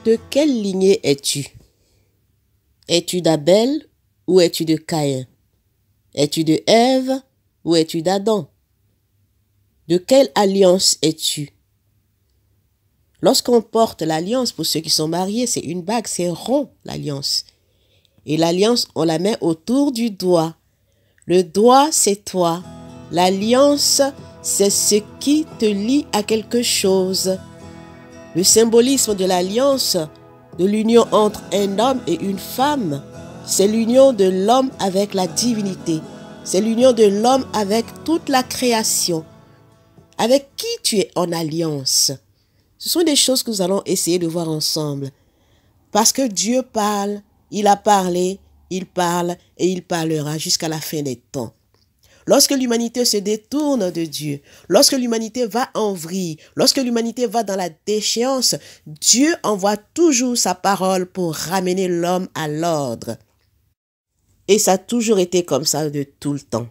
De quelle lignée es-tu? Es-tu d'Abel ou es-tu de Caïn? Es-tu de Ève ou es-tu d'Adam? De quelle alliance es-tu? Lorsqu'on porte l'alliance, pour ceux qui sont mariés, c'est une bague, c'est rond l'alliance. Et l'alliance, on la met autour du doigt. Le doigt, c'est toi. L'alliance, c'est ce qui te lie à quelque chose. Le symbolisme de l'alliance, de l'union entre un homme et une femme, c'est l'union de l'homme avec la divinité. C'est l'union de l'homme avec toute la création. Avec qui tu es en alliance? Ce sont des choses que nous allons essayer de voir ensemble. Parce que Dieu parle, il a parlé, il parle et il parlera jusqu'à la fin des temps. Lorsque l'humanité se détourne de Dieu, lorsque l'humanité va en vrille, lorsque l'humanité va dans la déchéance, Dieu envoie toujours sa parole pour ramener l'homme à l'ordre. Et ça a toujours été comme ça de tout le temps.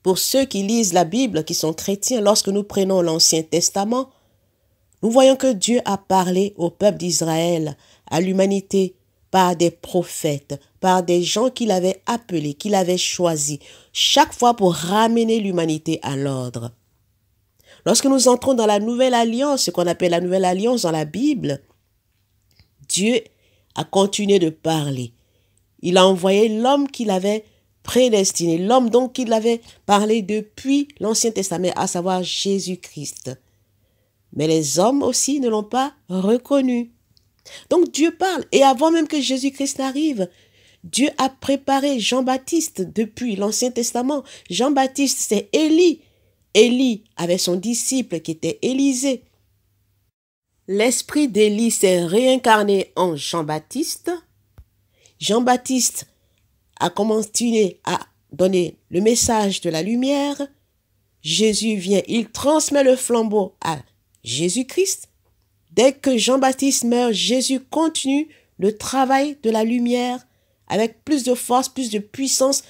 Pour ceux qui lisent la Bible, qui sont chrétiens, lorsque nous prenons l'Ancien Testament, nous voyons que Dieu a parlé au peuple d'Israël, à l'humanité, par des prophètes, par des gens qu'il avait appelés, qu'il avait choisis, chaque fois pour ramener l'humanité à l'ordre. Lorsque nous entrons dans la Nouvelle Alliance, ce qu'on appelle la Nouvelle Alliance dans la Bible, Dieu a continué de parler. Il a envoyé l'homme qu'il avait prédestiné, l'homme dont il avait parlé depuis l'Ancien Testament, à savoir Jésus-Christ. Mais les hommes aussi ne l'ont pas reconnu. Donc Dieu parle. Et avant même que Jésus-Christ n'arrive, Dieu a préparé Jean-Baptiste depuis l'Ancien Testament. Jean-Baptiste, c'est Élie. Élie avait son disciple qui était Élisée. L'esprit d'Élie s'est réincarné en Jean-Baptiste. Jean-Baptiste a continué à donner le message de la lumière. Jésus vient, il transmet le flambeau à Jésus-Christ. Dès que Jean-Baptiste meurt, Jésus continue le travail de la lumière avec plus de force, plus de puissance,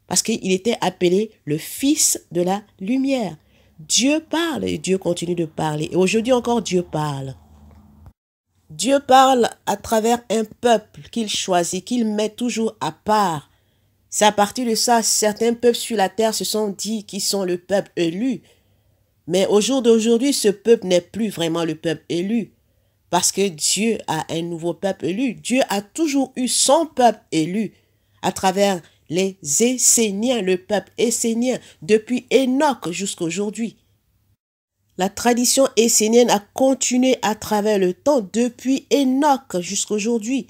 parce qu'il était appelé le Fils de la lumière. Dieu parle et Dieu continue de parler. Et aujourd'hui encore, Dieu parle. Dieu parle à travers un peuple qu'il choisit, qu'il met toujours à part. C'est à partir de ça, certains peuples sur la terre se sont dit qu'ils sont le peuple élu. Mais au jour d'aujourd'hui, ce peuple n'est plus vraiment le peuple élu. Parce que Dieu a un nouveau peuple élu. Dieu a toujours eu son peuple élu à travers les Esséniens, le peuple essénien, depuis Enoch jusqu'à aujourd'hui. La tradition essénienne a continué à travers le temps depuis Enoch jusqu'à aujourd'hui.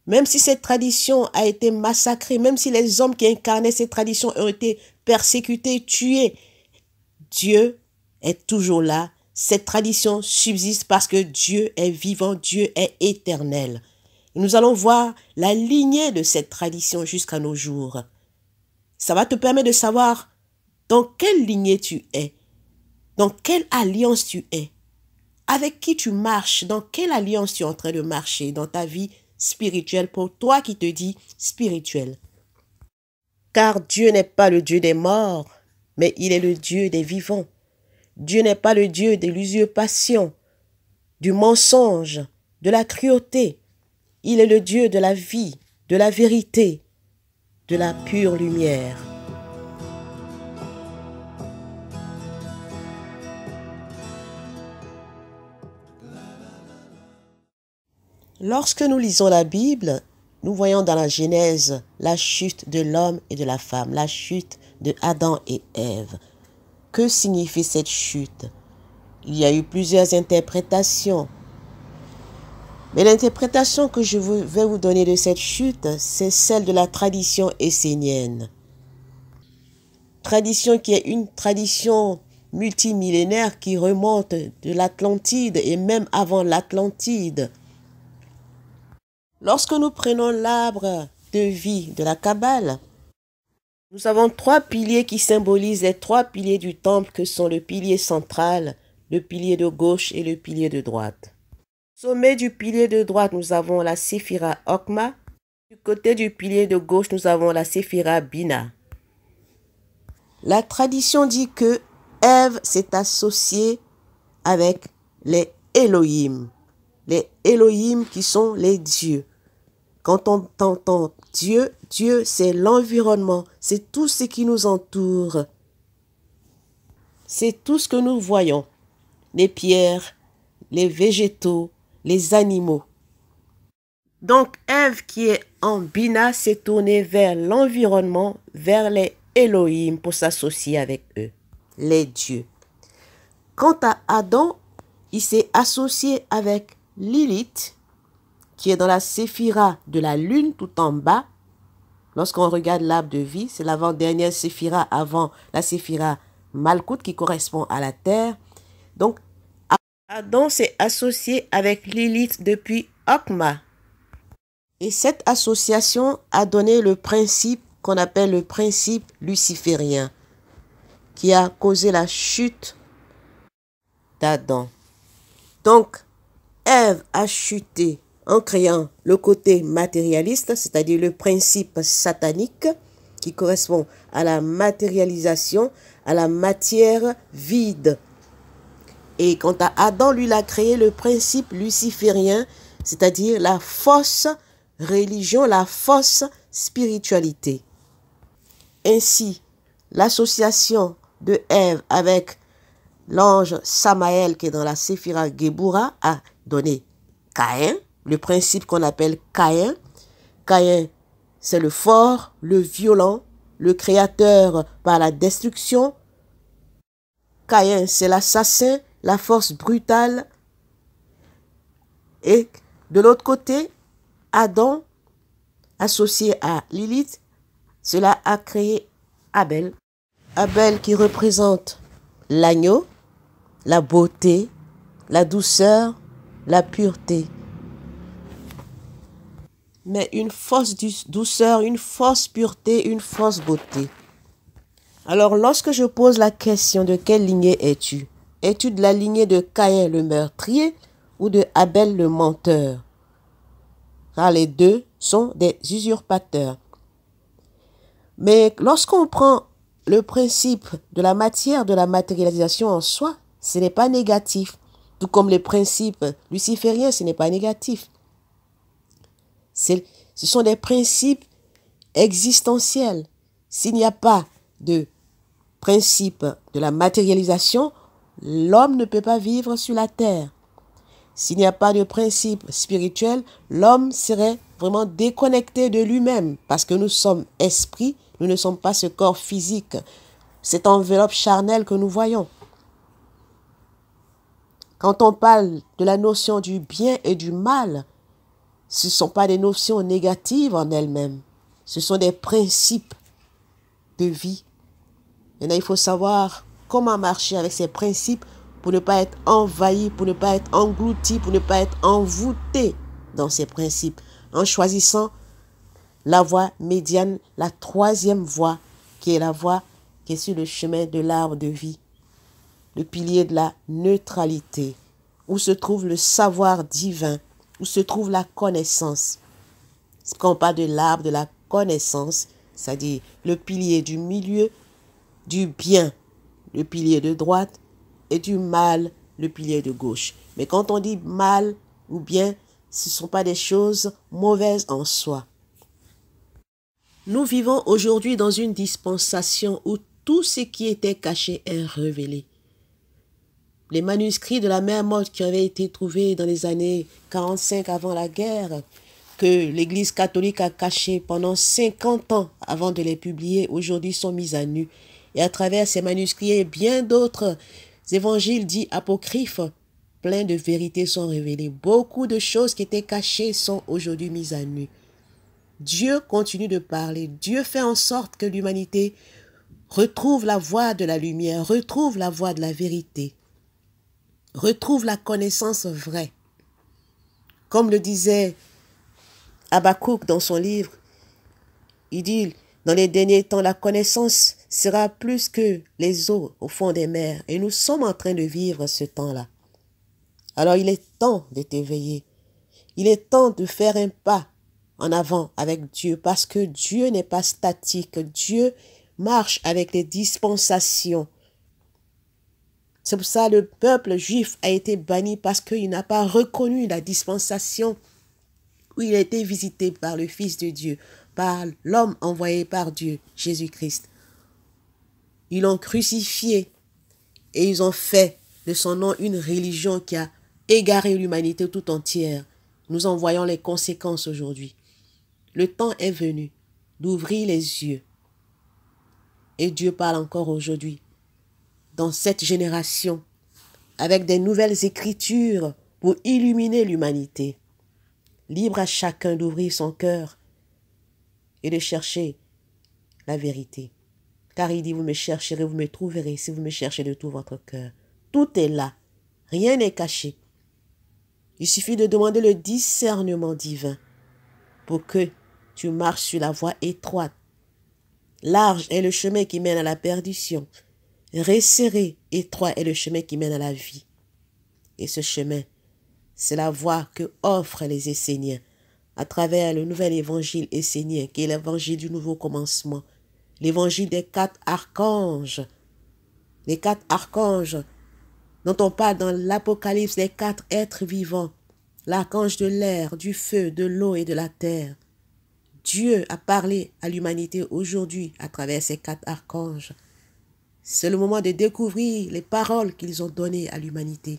Même si cette tradition a été massacrée, même si les hommes qui incarnaient cette tradition ont été persécutés, tués, Dieu est toujours là. Cette tradition subsiste parce que Dieu est vivant, Dieu est éternel. Et nous allons voir la lignée de cette tradition jusqu'à nos jours. Ça va te permettre de savoir dans quelle lignée tu es, dans quelle alliance tu es, avec qui tu marches, dans quelle alliance tu es en train de marcher dans ta vie spirituelle, pour toi qui te dis spirituel. Car Dieu n'est pas le Dieu des morts, mais il est le Dieu des vivants. Dieu n'est pas le Dieu de l'usurpation, du mensonge, de la cruauté. Il est le Dieu de la vie, de la vérité, de la pure lumière. Lorsque nous lisons la Bible, nous voyons dans la Genèse la chute de l'homme et de la femme, la chute de Adam et Ève. Que signifie cette chute? Il y a eu plusieurs interprétations. Mais l'interprétation que je vais vous donner de cette chute, c'est celle de la tradition essénienne. Tradition qui est une tradition multimillénaire qui remonte de l'Atlantide et même avant l'Atlantide. Lorsque nous prenons l'arbre de vie de la Kabbale, nous avons 3 piliers qui symbolisent les 3 piliers du temple que sont le pilier central, le pilier de gauche et le pilier de droite. Au sommet du pilier de droite, nous avons la séphira Okma. Du côté du pilier de gauche, nous avons la séphira Bina. La tradition dit que Ève s'est associée avec les Elohim. les Elohim qui sont les dieux. Quand on entend Dieu, Dieu c'est l'environnement, c'est tout ce qui nous entoure. C'est tout ce que nous voyons, les pierres, les végétaux, les animaux. Donc Ève qui est en Bina s'est tournée vers l'environnement, vers les Elohim pour s'associer avec eux, les dieux. Quant à Adam, il s'est associé avec Lilith, qui est dans la séphira de la lune tout en bas. Lorsqu'on regarde l'arbre de vie, c'est l'avant-dernière séphira avant la séphira Malkout qui correspond à la terre. Donc, Adam s'est associé avec Lilith depuis Okma. Et cette association a donné le principe qu'on appelle le principe luciférien, qui a causé la chute d'Adam. Donc, Ève a chuté en créant le côté matérialiste, c'est-à-dire le principe satanique qui correspond à la matérialisation, à la matière vide. Et quant à Adam, lui, il a créé le principe luciférien, c'est-à-dire la fausse religion, la fausse spiritualité. Ainsi, l'association de Ève avec l'ange Samaël qui est dans la Séphira Géboura a donné Caïn, le principe qu'on appelle Caïn. Caïn, c'est le fort, le violent, le créateur par la destruction. Caïn, c'est l'assassin, la force brutale. Et de l'autre côté, Adam, associé à Lilith, cela a créé Abel. Abel qui représente l'agneau, la beauté, la douceur, la pureté. Mais une fausse douceur, une fausse pureté, une fausse beauté. Alors lorsque je pose la question de quelle lignée es-tu? Es-tu de la lignée de Caïn le meurtrier ou de Abel le menteur? Car les deux sont des usurpateurs. Mais lorsqu'on prend le principe de la matière, de la matérialisation en soi, ce n'est pas négatif. Tout comme les principes lucifériens, ce n'est pas négatif. Ce sont des principes existentiels. S'il n'y a pas de principe de la matérialisation, l'homme ne peut pas vivre sur la terre. S'il n'y a pas de principe spirituel, l'homme serait vraiment déconnecté de lui-même parce que nous sommes esprits, nous ne sommes pas ce corps physique, cette enveloppe charnelle que nous voyons. Quand on parle de la notion du bien et du mal, ce ne sont pas des notions négatives en elles-mêmes. Ce sont des principes de vie. Maintenant, il faut savoir comment marcher avec ces principes pour ne pas être envahi, pour ne pas être englouti, pour ne pas être envoûté dans ces principes, en choisissant la voie médiane, la troisième voie, qui est la voie qui est sur le chemin de l'arbre de vie, le pilier de la neutralité, où se trouve le savoir divin, où se trouve la connaissance. Quand on parle de l'arbre de la connaissance, c'est-à-dire le pilier du milieu, du bien, le pilier de droite, et du mal, le pilier de gauche. Mais quand on dit mal ou bien, ce ne sont pas des choses mauvaises en soi. Nous vivons aujourd'hui dans une dispensation où tout ce qui était caché est révélé. Les manuscrits de la mère morte qui avaient été trouvés dans les années 45 avant la guerre, que l'Église catholique a cachés pendant 50 ans avant de les publier, aujourd'hui sont mis à nu. Et à travers ces manuscrits et bien d'autres évangiles dits apocryphes, plein de vérités sont révélées. Beaucoup de choses qui étaient cachées sont aujourd'hui mises à nu. Dieu continue de parler. Dieu fait en sorte que l'humanité retrouve la voie de la lumière, retrouve la voie de la vérité, retrouve la connaissance vraie. Comme le disait Habakkuk dans son livre, il dit, dans les derniers temps, la connaissance sera plus que les eaux au fond des mers. Et nous sommes en train de vivre ce temps-là. Alors il est temps de t'éveiller. Il est temps de faire un pas en avant avec Dieu parce que Dieu n'est pas statique. Dieu marche avec les dispensations. C'est pour ça que le peuple juif a été banni parce qu'il n'a pas reconnu la dispensation où il a été visité par le Fils de Dieu, par l'homme envoyé par Dieu, Jésus-Christ. Ils l'ont crucifié et ils ont fait de son nom une religion qui a égaré l'humanité tout entière. Nous en voyons les conséquences aujourd'hui. Le temps est venu d'ouvrir les yeux. Et Dieu parle encore aujourd'hui, dans cette génération, avec des nouvelles écritures pour illuminer l'humanité. Libre à chacun d'ouvrir son cœur et de chercher la vérité. Car il dit, vous me chercherez, vous me trouverez si vous me cherchez de tout votre cœur. Tout est là, rien n'est caché. Il suffit de demander le discernement divin pour que tu marches sur la voie étroite. Large est le chemin qui mène à la perdition. Resserré, étroit est le chemin qui mène à la vie. Et ce chemin, c'est la voie que offrent les Esséniens à travers le nouvel évangile essénien, qui est l'évangile du nouveau commencement, l'évangile des 4 archanges. Les 4 archanges dont on parle dans l'Apocalypse, les 4 êtres vivants, l'archange de l'air, du feu, de l'eau et de la terre. Dieu a parlé à l'humanité aujourd'hui à travers ces 4 archanges. C'est le moment de découvrir les paroles qu'ils ont données à l'humanité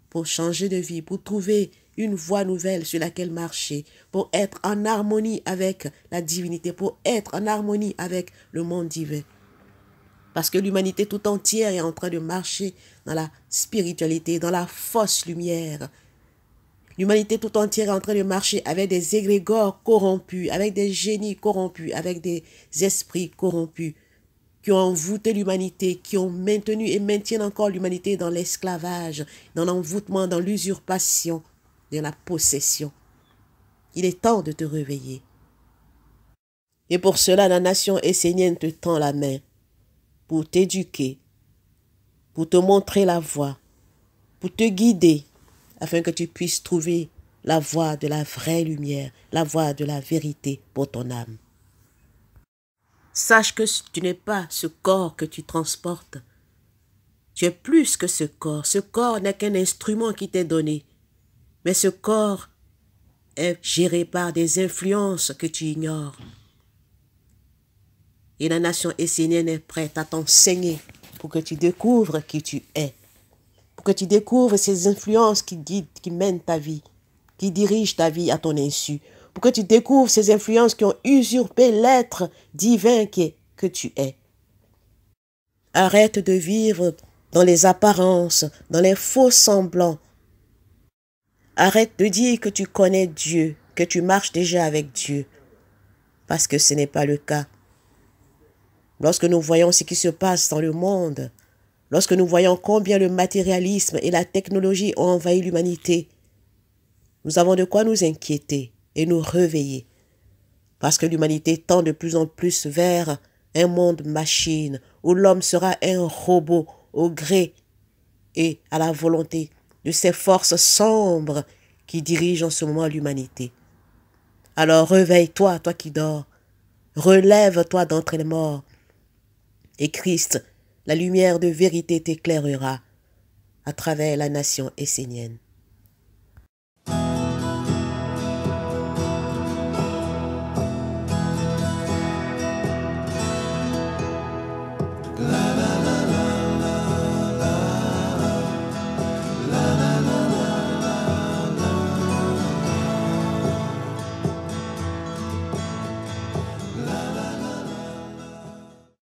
pour changer de vie, pour trouver une voie nouvelle sur laquelle marcher, pour être en harmonie avec la divinité, pour être en harmonie avec le monde divin. Parce que l'humanité tout entière est en train de marcher dans la spiritualité, dans la fausse lumière. L'humanité tout entière est en train de marcher avec des égrégores corrompus, avec des génies corrompus, avec des esprits corrompus qui ont envoûté l'humanité, qui ont maintenu et maintiennent encore l'humanité dans l'esclavage, dans l'envoûtement, dans l'usurpation, dans la possession. Il est temps de te réveiller. Et pour cela, la nation essénienne te tend la main pour t'éduquer, pour te montrer la voie, pour te guider, afin que tu puisses trouver la voie de la vraie lumière, la voie de la vérité pour ton âme. Sache que tu n'es pas ce corps que tu transportes. Tu es plus que ce corps. Ce corps n'est qu'un instrument qui t'est donné. Mais ce corps est géré par des influences que tu ignores. Et la nation essénienne est prête à t'enseigner pour que tu découvres qui tu es. Pour que tu découvres ces influences qui guident, qui mènent ta vie, qui dirigent ta vie à ton insu. Pour que tu découvres ces influences qui ont usurpé l'être divin que tu es. Arrête de vivre dans les apparences, dans les faux semblants. Arrête de dire que tu connais Dieu, que tu marches déjà avec Dieu, parce que ce n'est pas le cas. Lorsque nous voyons ce qui se passe dans le monde, lorsque nous voyons combien le matérialisme et la technologie ont envahi l'humanité, nous avons de quoi nous inquiéter et nous réveiller, parce que l'humanité tend de plus en plus vers un monde machine, où l'homme sera un robot au gré et à la volonté de ces forces sombres qui dirigent en ce moment l'humanité. Alors réveille-toi, toi qui dors, relève-toi d'entre les morts, et Christ, la lumière de vérité t'éclairera à travers la nation essénienne.